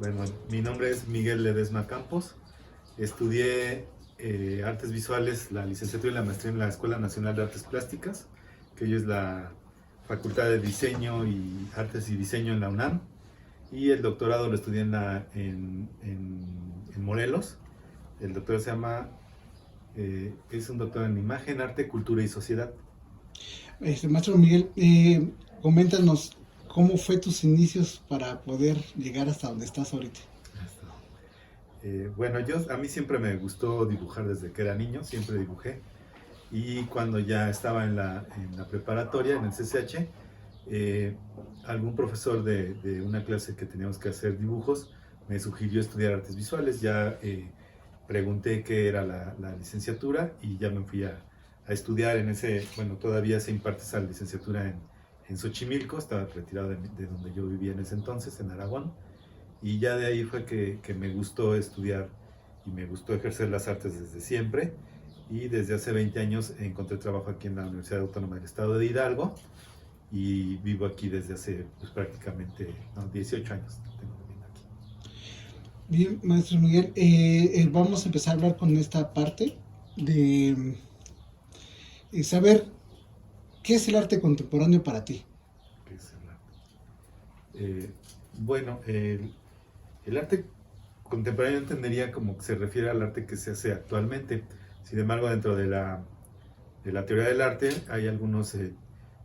Bueno, mi nombre es Miguel Ledesma Campos. Estudié artes visuales, la licenciatura y la maestría en la Escuela Nacional de Artes Plásticas, que hoy es la Facultad de Diseño y Artes y Diseño en la UNAM. Y el doctorado lo estudié en Morelos. El doctorado se llama, es un doctorado en Imagen, Arte, Cultura y Sociedad. Maestro Miguel, coméntanos cómo fue tus inicios para poder llegar hasta donde estás ahorita. Bueno, a mí siempre me gustó dibujar desde que era niño, siempre dibujé. Y cuando ya estaba en la preparatoria, en el CCH, algún profesor de una clase que teníamos que hacer dibujos me sugirió estudiar artes visuales. Ya pregunté qué era la licenciatura y ya me fui a estudiar bueno, todavía se imparte esa licenciatura en Xochimilco, estaba retirado de donde yo vivía en ese entonces, en Aragón. Y ya de ahí fue que me gustó estudiar y me gustó ejercer las artes desde siempre. Y desde hace 20 años encontré trabajo aquí en la Universidad Autónoma del Estado de Hidalgo y vivo aquí desde hace prácticamente 18 años. Tengo viviendo aquí. Bien, maestro Miguel, vamos a empezar a hablar con esta parte de saber qué es el arte contemporáneo para ti. ¿Qué es el arte? Bueno, el arte contemporáneo entendería como que se refiere al arte que se hace actualmente. Sin embargo, dentro de la teoría del arte hay algunos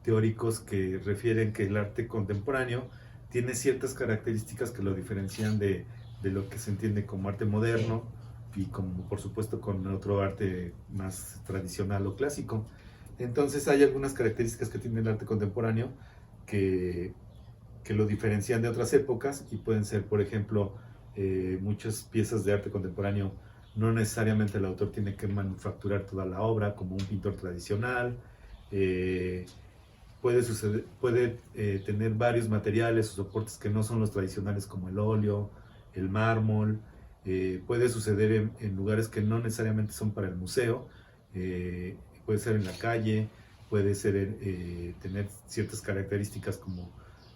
teóricos que refieren que el arte contemporáneo tiene ciertas características que lo diferencian de lo que se entiende como arte moderno y como por supuesto con otro arte más tradicional o clásico. Entonces hay algunas características que tiene el arte contemporáneo que lo diferencian de otras épocas y pueden ser, por ejemplo, muchas piezas de arte contemporáneo. No necesariamente el autor tiene que manufacturar toda la obra como un pintor tradicional. Puede tener varios materiales o soportes que no son los tradicionales como el óleo, el mármol. Puede suceder en lugares que no necesariamente son para el museo. Puede ser en la calle, puede ser tener ciertas características como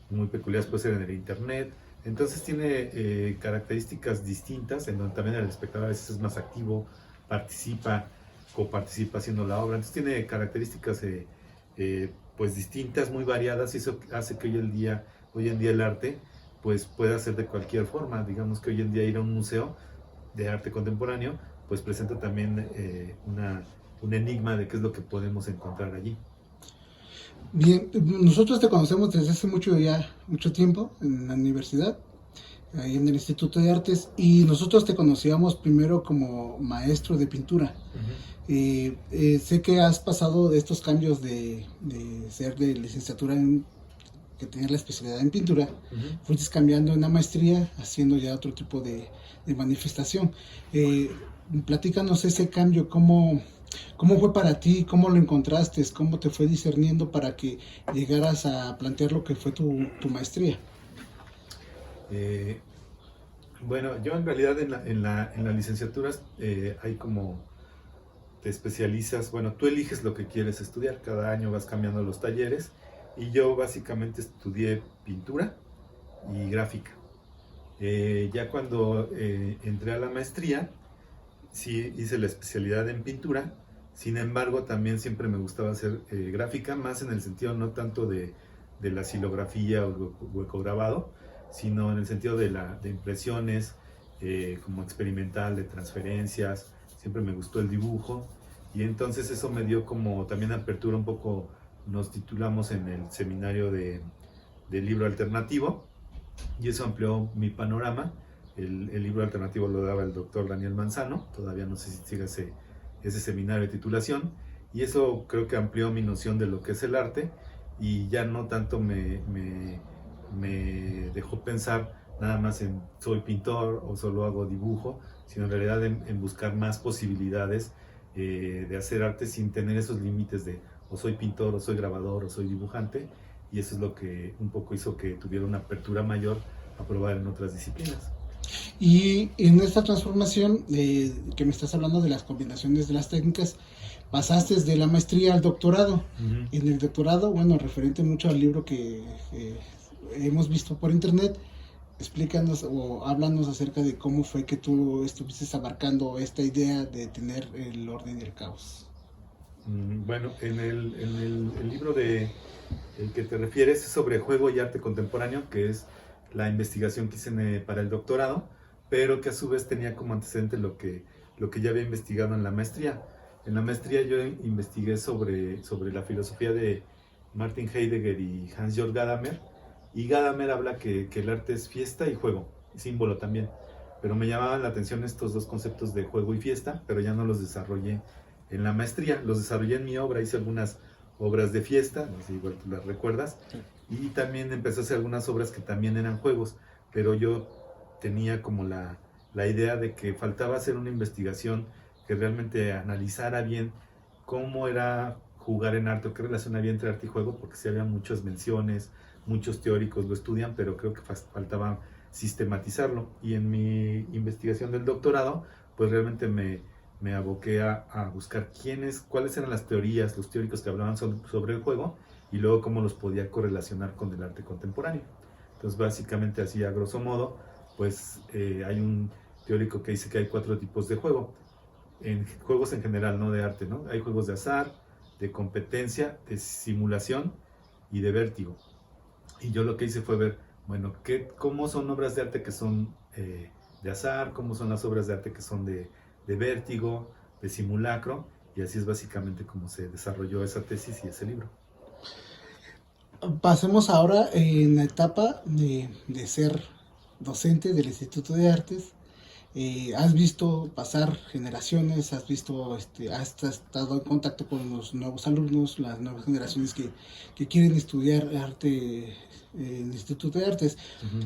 muy peculiares, puede ser en el internet. Entonces tiene características distintas, en donde también el espectador a veces es más activo, coparticipa haciendo la obra. Entonces tiene características pues distintas, muy variadas, y eso hace que hoy en día el arte pues pueda ser de cualquier forma. Digamos que hoy en día ir a un museo de arte contemporáneo pues presenta también un enigma de qué es lo que podemos encontrar allí. Bien, nosotros te conocemos desde hace mucho tiempo en la universidad, ahí en el Instituto de Artes, y nosotros te conocíamos primero como maestro de pintura. Sé que has pasado de estos cambios de ser de licenciatura que tenías la especialidad en pintura, fuiste cambiando en la maestría, haciendo ya otro tipo de manifestación. Platícanos ese cambio, ¿cómo fue para ti? ¿Cómo lo encontraste? ¿Cómo te fue discerniendo para que llegaras a plantear lo que fue tu maestría? Bueno, yo en realidad en la licenciatura hay como te especializas, bueno, tú eliges lo que quieres estudiar, cada año vas cambiando los talleres y yo básicamente estudié pintura y gráfica. Ya cuando entré a la maestría, sí hice la especialidad en pintura. Sin embargo, también siempre me gustaba hacer gráfica, más en el sentido no tanto de la silografía o ecograbado, sino en el sentido de impresiones, como experimental, de transferencias. Siempre me gustó el dibujo y entonces eso me dio como también apertura un poco. Nos titulamos en el seminario de libro alternativo y eso amplió mi panorama. El libro alternativo lo daba el doctor Daniel Manzano, todavía no sé si sigue ese seminario de titulación, y eso creo que amplió mi noción de lo que es el arte y ya no tanto me dejó pensar nada más en soy pintor o solo hago dibujo, sino en realidad en buscar más posibilidades de hacer arte sin tener esos límites de o soy pintor, o soy grabador, o soy dibujante, y eso es lo que un poco hizo que tuviera una apertura mayor a probar en otras disciplinas. Y en esta transformación que me estás hablando de las combinaciones de las técnicas, pasaste de la maestría al doctorado. En el doctorado, bueno, referente mucho al libro que hemos visto por internet, Explícanos o háblanos acerca de cómo fue que tú estuviste abarcando esta idea de tener el orden y el caos. Bueno, el libro de el que te refieres es sobre juego y arte contemporáneo, que es la investigación que hice para el doctorado, pero que a su vez tenía como antecedente lo que ya había investigado en la maestría. En la maestría yo investigué sobre la filosofía de Martin Heidegger y Hans-Georg Gadamer, y Gadamer habla que el arte es fiesta y juego, y símbolo también. Pero me llamaban la atención estos dos conceptos de juego y fiesta, pero ya no los desarrollé en la maestría, los desarrollé en mi obra, hice algunas obras de fiesta, no sé, igual tú las recuerdas, y también empecé a hacer algunas obras que también eran juegos, pero yo tenía como la idea de que faltaba hacer una investigación que realmente analizara bien cómo era jugar en arte o qué relación había entre arte y juego, porque sí había muchas menciones, muchos teóricos lo estudian, pero creo que faltaba sistematizarlo. Y en mi investigación del doctorado, pues realmente me aboqué a buscar cuáles eran las teorías, los teóricos que hablaban sobre el juego y luego cómo los podía correlacionar con el arte contemporáneo. Entonces básicamente así a grosso modo, pues hay un teórico que dice que hay 4 tipos de juego, en juegos en general, no de arte, ¿no? Hay juegos de azar, de competencia, de simulación y de vértigo. Y yo lo que hice fue ver, bueno, cómo son obras de arte que son de azar, cómo son las obras de arte que son de vértigo, de simulacro, y así es básicamente como se desarrolló esa tesis y ese libro. Pasemos ahora en la etapa de ser docente del Instituto de Artes. Has visto pasar generaciones, has estado en contacto con los nuevos alumnos, las nuevas generaciones que quieren estudiar arte en el Instituto de Artes. Uh-huh.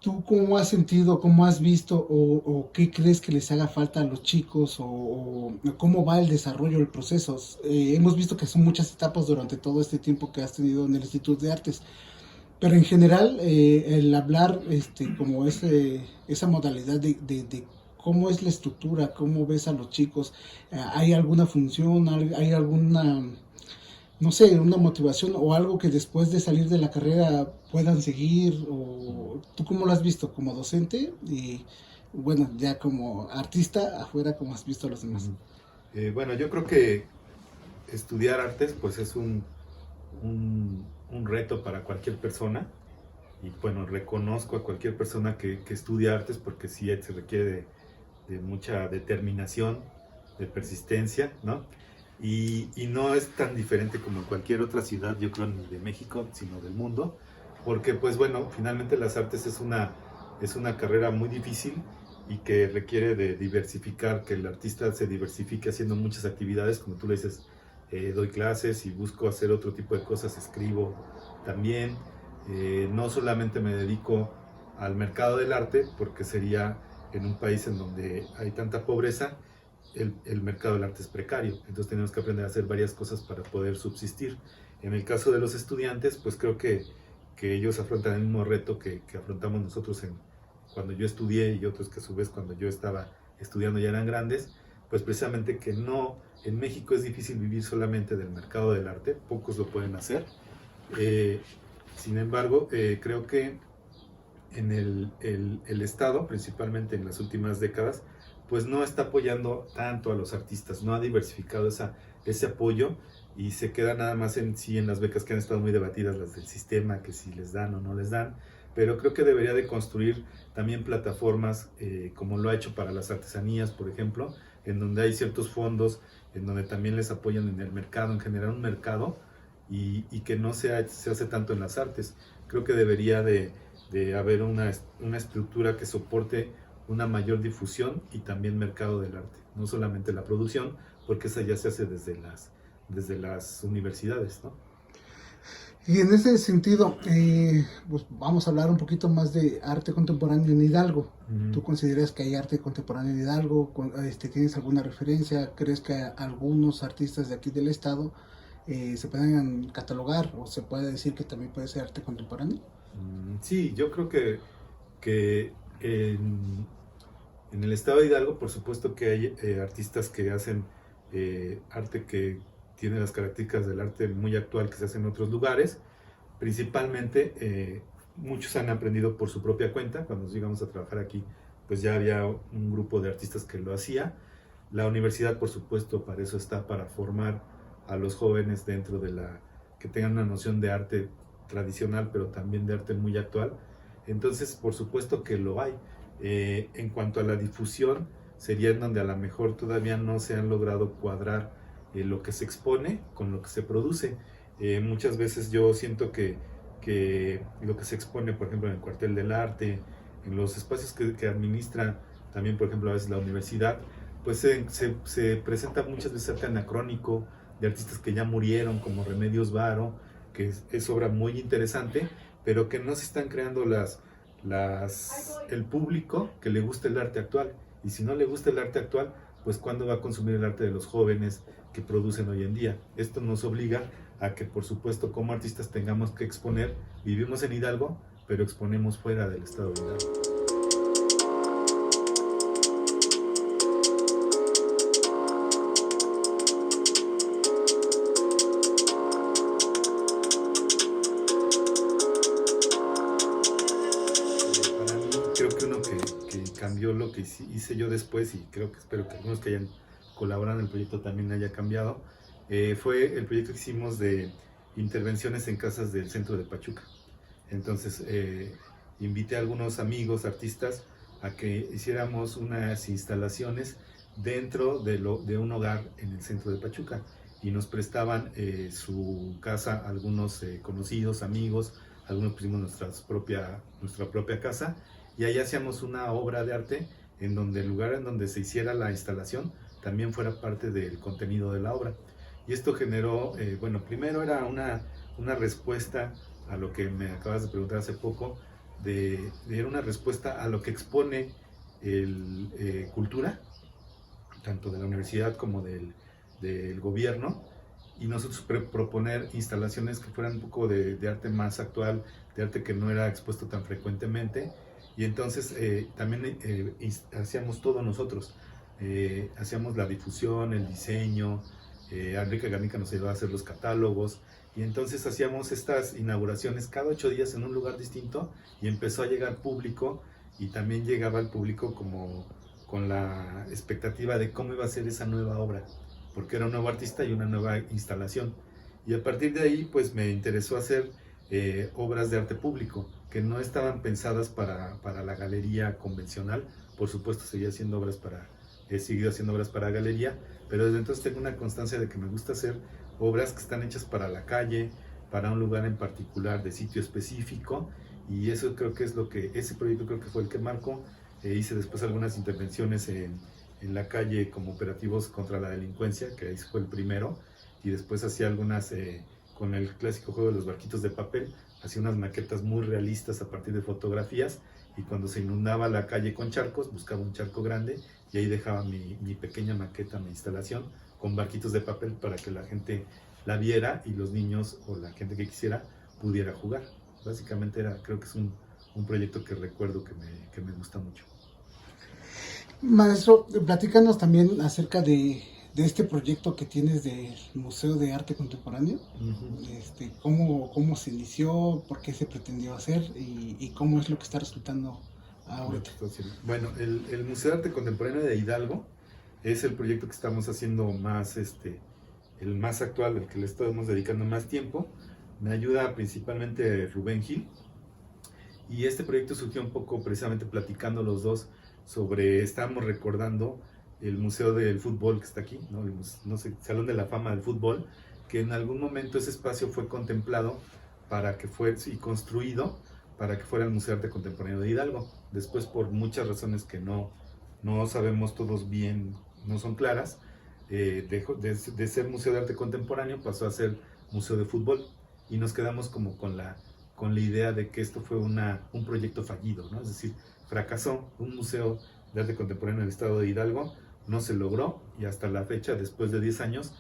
¿Tú cómo has sentido, cómo has visto o qué crees que les haga falta a los chicos o cómo va el desarrollo del proceso? Hemos visto que son muchas etapas durante todo este tiempo que has tenido en el Instituto de Artes, pero en general el hablar como esa modalidad de cómo es la estructura, cómo ves a los chicos, ¿hay alguna función, hay alguna, no sé, una motivación o algo que después de salir de la carrera puedan seguir? ¿O tú cómo lo has visto como docente y bueno, ya como artista afuera, cómo has visto a los demás? Bueno, yo creo que estudiar artes pues es un reto para cualquier persona, y bueno, reconozco a cualquier persona que estudia artes porque sí se requiere de mucha determinación, de persistencia, ¿no? Y no es tan diferente como en cualquier otra ciudad, yo creo, ni de México, sino del mundo, porque pues bueno, finalmente las artes es una carrera muy difícil y que requiere de diversificar, que el artista se diversifique haciendo muchas actividades, como tú le dices, doy clases y busco hacer otro tipo de cosas, escribo también, no solamente me dedico al mercado del arte, porque sería en un país en donde hay tanta pobreza, el mercado del arte es precario, entonces tenemos que aprender a hacer varias cosas para poder subsistir. En el caso de los estudiantes, pues creo que ellos afrontan el mismo reto que afrontamos nosotros cuando yo estudié, y otros que a su vez cuando yo estaba estudiando ya eran grandes, pues precisamente que no, en México es difícil vivir solamente del mercado del arte, pocos lo pueden hacer. Sin embargo, creo que en el Estado, principalmente en las últimas décadas, pues no está apoyando tanto a los artistas, no ha diversificado ese apoyo, y se queda nada más en sí en las becas que han estado muy debatidas, las del sistema, que si les dan o no les dan, pero creo que debería de construir también plataformas como lo ha hecho para las artesanías, por ejemplo, en donde hay ciertos fondos, en donde también les apoyan en el mercado, en generar un mercado, y que no se hace tanto en las artes. Creo que debería de haber una estructura que soporte una mayor difusión y también mercado del arte, no solamente la producción, porque esa ya se hace desde las universidades, ¿no? Y en ese sentido, pues vamos a hablar un poquito más de arte contemporáneo en Hidalgo. ¿Tú consideras que hay arte contemporáneo en Hidalgo? ¿Tienes alguna referencia? ¿Crees que algunos artistas de aquí del estado se pueden catalogar o se puede decir que también puede ser arte contemporáneo? Sí, yo creo que en el estado de Hidalgo, por supuesto que hay artistas que hacen arte que tiene las características del arte muy actual que se hace en otros lugares, principalmente muchos han aprendido por su propia cuenta. Cuando llegamos a trabajar aquí, pues ya había un grupo de artistas que lo hacía. La universidad, por supuesto, para eso está, para formar a los jóvenes dentro de que tengan una noción de arte tradicional, pero también de arte muy actual. Entonces, por supuesto que lo hay. En cuanto a la difusión, sería en donde a lo mejor todavía no se han logrado cuadrar lo que se expone con lo que se produce. Muchas veces yo siento que lo que se expone, por ejemplo, en el Cuartel del Arte, en los espacios que administra también, por ejemplo, a veces la universidad, pues se presenta muchas veces arte anacrónico de artistas que ya murieron, como Remedios Varo, que es obra muy interesante, pero que no se están creando el público que le gusta el arte actual. Y si no le gusta el arte actual, pues ¿cuándo va a consumir el arte de los jóvenes que producen hoy en día? Esto nos obliga a que, por supuesto, como artistas tengamos que exponer. Vivimos en Hidalgo, pero exponemos fuera del estado de Hidalgo. Para mí, creo que uno que cambió lo que hice yo después, y espero que algunos que hayan colaborado en el proyecto también haya cambiado, fue el proyecto que hicimos de intervenciones en casas del centro de Pachuca. Entonces, invité a algunos amigos, artistas, a que hiciéramos unas instalaciones dentro de un hogar en el centro de Pachuca, y nos prestaban su casa algunos conocidos, amigos, algunos pusimos nuestra propia casa, y ahí hacíamos una obra de arte en donde el lugar en donde se hiciera la instalación también fuera parte del contenido de la obra. Y esto generó, bueno, primero era una respuesta a lo que me acabas de preguntar hace poco, era una respuesta a lo que expone cultura, tanto de la universidad como del gobierno, y nosotros proponer instalaciones que fueran un poco de arte más actual, de arte que no era expuesto tan frecuentemente. Y entonces también hacíamos todo nosotros. Hacíamos la difusión, el diseño, Enrique Garnica nos ayudó a hacer los catálogos, y entonces hacíamos estas inauguraciones cada 8 días en un lugar distinto, y empezó a llegar público, y también llegaba el público como con la expectativa de cómo iba a ser esa nueva obra, porque era un nuevo artista y una nueva instalación. Y a partir de ahí pues me interesó hacer obras de arte público que no estaban pensadas para la galería convencional. Por supuesto he seguido haciendo obras para galería, pero desde entonces tengo una constancia de que me gusta hacer obras que están hechas para la calle, para un lugar en particular, de sitio específico, y eso creo que es ese proyecto creo que fue el que marcó. Hice después algunas intervenciones en la calle como operativos contra la delincuencia, que ahí fue el primero, y después hacía algunas con el clásico juego de los barquitos de papel, hacía unas maquetas muy realistas a partir de fotografías, y cuando se inundaba la calle con charcos, buscaba un charco grande, y ahí dejaba mi pequeña maqueta, mi instalación, con barquitos de papel para que la gente la viera y los niños o la gente que quisiera pudiera jugar. Básicamente creo que es un proyecto que recuerdo que me gusta mucho. Maestro, platícanos también acerca de este proyecto que tienes del Museo de Arte Contemporáneo. ¿Cómo se inició, por qué se pretendió hacer y cómo es lo que está resultando ahorita? Bueno, el Museo de Arte Contemporáneo de Hidalgo es el proyecto que estamos haciendo más, el más actual, el que le estamos dedicando más tiempo. Me ayuda principalmente Rubén Gil, y este proyecto surgió un poco precisamente platicando los dos estábamos recordando el Museo del Fútbol que está aquí, ¿no? El Salón de la Fama del Fútbol, que en algún momento ese espacio fue contemplado y construido para que fuera el Museo de Arte Contemporáneo de Hidalgo. Después, por muchas razones que no sabemos todos bien, no son claras, dejó de ser Museo de Arte Contemporáneo, pasó a ser Museo de Fútbol, y nos quedamos como con la idea de que esto fue un proyecto fallido, ¿no? Es decir, fracasó. Un museo de arte contemporáneo en el estado de Hidalgo no se logró, y hasta la fecha, después de 10 años,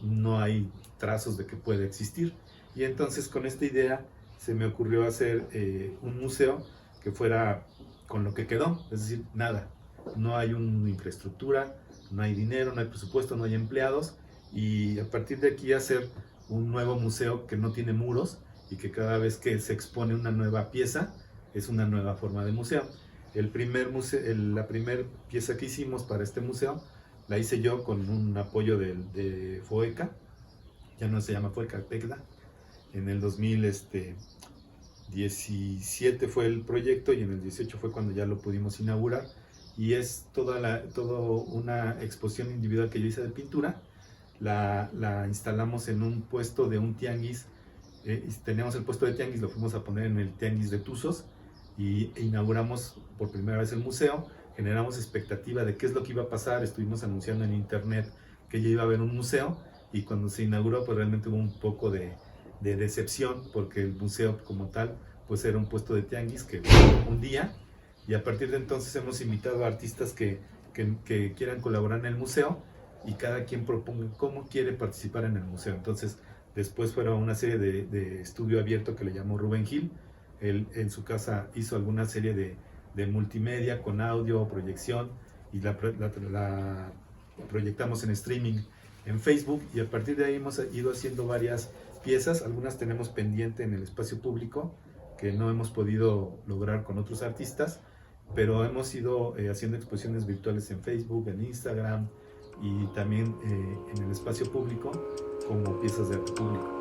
no hay trazos de que pueda existir. Y entonces con esta idea se me ocurrió hacer un museo que fuera con lo que quedó, es decir, nada. No hay una infraestructura, no hay dinero, no hay presupuesto, no hay empleados, y a partir de aquí hacer un nuevo museo que no tiene muros y que cada vez que se expone una nueva pieza es una nueva forma de museo. La primera pieza que hicimos para este museo la hice yo con un apoyo de FOECA, ya no se llama FOECA, TECLA. En el 2017 fue el proyecto y en el 18 fue cuando ya lo pudimos inaugurar, y es toda una exposición individual que yo hice de pintura. La instalamos en un puesto de un tianguis. Teníamos el puesto de tianguis, lo fuimos a poner en el tianguis de Tuzos y inauguramos por primera vez el museo. Generamos expectativa de qué es lo que iba a pasar, estuvimos anunciando en internet que ya iba a haber un museo, y cuando se inauguró pues realmente hubo un poco de decepción, porque el museo como tal pues era un puesto de tianguis que un día, y a partir de entonces hemos invitado a artistas que quieran colaborar en el museo, y cada quien proponga cómo quiere participar en el museo. Entonces después fueron una serie de estudio abierto que le llamó Rubén Gil. Él en su casa hizo alguna serie de multimedia con audio, proyección, y la proyectamos en streaming en Facebook, y a partir de ahí hemos ido haciendo varias piezas. Algunas tenemos pendiente en el espacio público que no hemos podido lograr con otros artistas, pero hemos ido haciendo exposiciones virtuales en Facebook, en Instagram, y también en el espacio público como piezas de arte público.